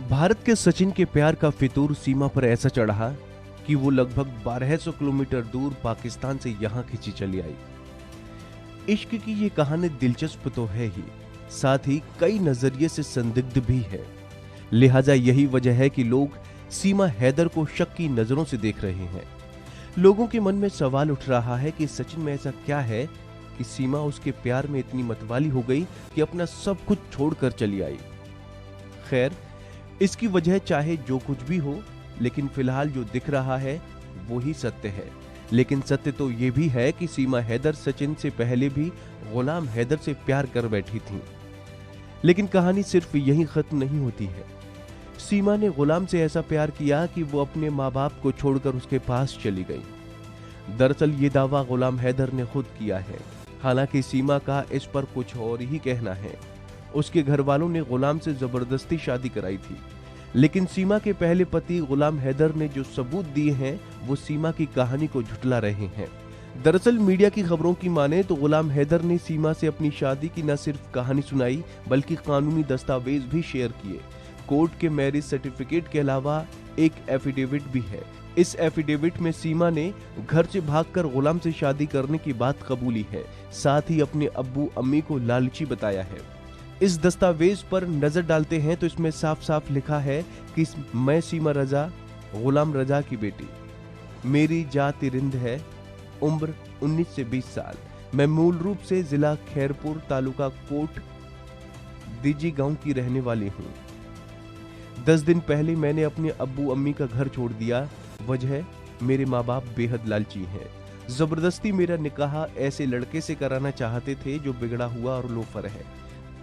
भारत के सचिन के प्यार का फितूर सीमा पर ऐसा चढ़ा कि वो लगभग 1200 किलोमीटर दूर पाकिस्तान से यहां खिंची चली आई। इश्क की ये कहानी दिलचस्प तो है ही, साथ ही कई नजरिए से संदिग्ध भी है। लिहाजा यही वजह है कि लोग सीमा हैदर को शक की नजरों से देख रहे हैं। लोगों के मन में सवाल उठ रहा है कि सचिन में ऐसा क्या है कि सीमा उसके प्यार में इतनी मतवाली हो गई कि अपना सब कुछ छोड़कर चली आई। खैर, इसकी वजह चाहे जो कुछ भी हो, लेकिन फिलहाल जो दिख रहा है वो ही सत्य है। लेकिन सत्य तो ये भी है कि सीमा हैदर सचिन से पहले भी गुलाम हैदर से प्यार कर बैठी थी। लेकिन कहानी सिर्फ यहीं खत्म नहीं होती है। सीमा ने गुलाम से ऐसा प्यार किया कि वो अपने माँ बाप को छोड़कर उसके पास चली गई। दरअसल ये दावा गुलाम हैदर ने खुद किया है। हालांकि सीमा का इस पर कुछ और ही कहना है। उसके घर वालों ने गुलाम से जबरदस्ती शादी कराई थी, लेकिन सीमा के पहले पति गुलाम हैदर ने जो सबूत दिए हैं वो सीमा की कहानी को झुठला रहे हैं। दरअसल मीडिया की खबरों की माने तो गुलाम हैदर ने सीमा से अपनी शादी की न सिर्फ कहानी सुनाई, बल्कि कानूनी दस्तावेज भी शेयर किए। कोर्ट के मैरिज सर्टिफिकेट के अलावा एक एफिडेविट भी है। इस एफिडेविट में सीमा ने घर से भागकर गुलाम से शादी करने की बात कबूली है, साथ ही अपने अब्बू अम्मी को लालची बताया है। इस दस्तावेज पर नजर डालते हैं तो इसमें साफ साफ लिखा है कि मैं सीमा रजा, गुलाम रजा की बेटी, मेरी जाति रिंद है, उम्र 19 से 20 साल। मैं मूल रूप से जिला खैरपुर, तालुका कोट दीजी गांव की रहने वाली हूँ। 10 दिन पहले मैंने अपने अब्बू अम्मी का घर छोड़ दिया। वजह, मेरे माँ बाप बेहद लालची हैं। जबरदस्ती मेरा निकाह ऐसे लड़के से कराना चाहते थे जो बिगड़ा हुआ और लोफर है।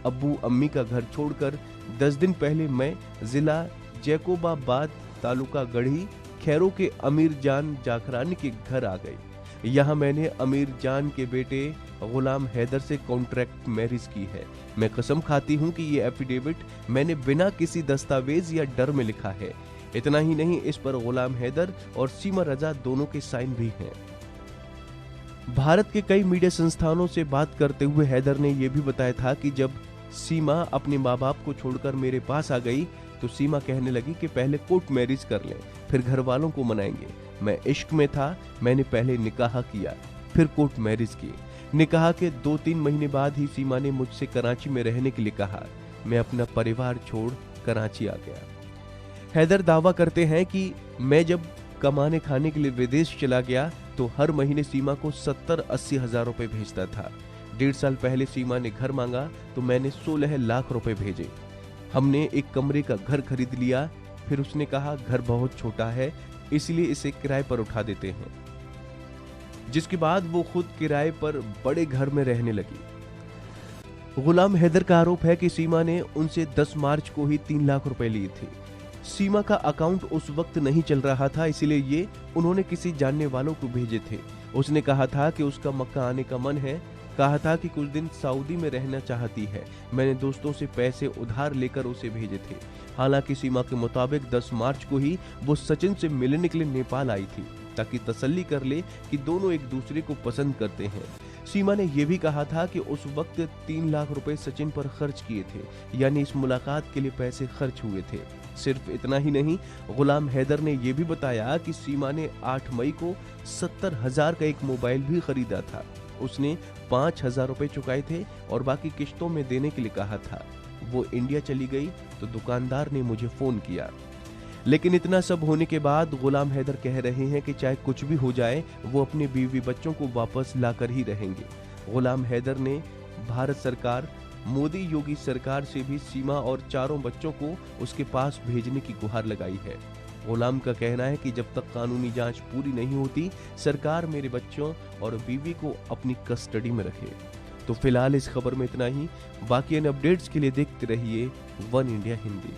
अब्बू अम्मी का घर छोड़कर 10 दिन पहले मैं जिला जैकोबाबाद, तालुका गढ़ी, खैरो के अमीर जान जाखरानी के घर आ गई। यहाँ मैंने अमीर जान के बेटे गुलाम हैदर से कॉन्ट्रैक्ट मैरिज की है। मैं कसम खाती हूँ कि ये एफिडेविट मैंने बिना किसी दस्तावेज या डर में लिखा है। इतना ही नहीं, इस पर गुलाम हैदर और सीमा रजा दोनों के साइन भी हैं। भारत के कई मीडिया संस्थानों से बात करते हुए हैदर ने यह भी बताया था कि जब सीमा अपने माँ बाप को छोड़कर मेरे पास आ गई तो सीमा कहने लगी कि पहले कोर्ट मैरिज कर लें, फिर घर वालों को मनाएंगे। मैं इश्क में था, मैंने पहले निकाह किया, फिर कोर्ट मैरिज की। निकाह के 2-3 महीने बाद ही सीमा ने मुझसे कराची में रहने के लिए कहा। मैं अपना परिवार छोड़ कराची आ गया। हैदर दावा करते हैं कि मैं जब कमाने खाने के लिए विदेश चला गया तो हर महीने सीमा को 70-80 हजार रुपए भेजता था। 1.5 साल पहले सीमा ने घर मांगा तो मैंने 16 लाख रुपए भेजे। हमने एक कमरे का घर खरीद लिया। फिर उसने कहा घर बहुत छोटा है, इसलिए इसे किराए पर उठा देते हैं, जिसके बाद वो खुद किराए पर बड़े घर में रहने लगी। गुलाम हैदर का आरोप है कि सीमा ने उनसे 10 मार्च को ही 3 लाख रुपए लिए थे। सीमा का अकाउंट उस वक्त नहीं चल रहा था, इसलिए ये उन्होंने किसी जानने वालों को भेजे थे। उसने कहा था कि उसका मक्का आने का मन है, कहा था कि कुछ दिन सऊदी में रहना चाहती है। मैंने दोस्तों से पैसे उधार लेकर उसे भेजे थे। हालांकि सीमा के मुताबिक 10 मार्च को ही वो सचिन से मिलने के लिए नेपाल आई थी, ताकि तसल्ली कर ले कि दोनों एक दूसरे को पसंद करते हैं। सीमा ने यह भी कहा था कि उस वक्त 3 लाख रुपए सचिन पर खर्च किए थे, यानी इस मुलाकात के लिए पैसे खर्च हुए थे। सिर्फ इतना ही नहीं, गुलाम हैदर ने यह भी बताया कि सीमा ने 8 मई को 70,000 का एक मोबाइल भी खरीदा था। उसने 5,000 रुपए चुकाए थे और बाकी किश्तों में देने के लिए कहा था। वो इंडिया चली गई तो दुकानदार ने मुझे फोन किया। लेकिन इतना सब होने के बाद गुलाम हैदर कह रहे हैं कि चाहे कुछ भी हो जाए, वो अपने बीवी बच्चों को वापस लाकर ही रहेंगे। गुलाम हैदर ने भारत सरकार, मोदी योगी सरकार से भी सीमा और 4 बच्चों को उसके पास भेजने की गुहार लगाई है। गुलाम का कहना है कि जब तक कानूनी जांच पूरी नहीं होती, सरकार मेरे बच्चों और बीवी को अपनी कस्टडी में रखे। तो फिलहाल इस खबर में इतना ही। बाकी इन अपडेट्स के लिए देखते रहिए वन इंडिया हिंदी।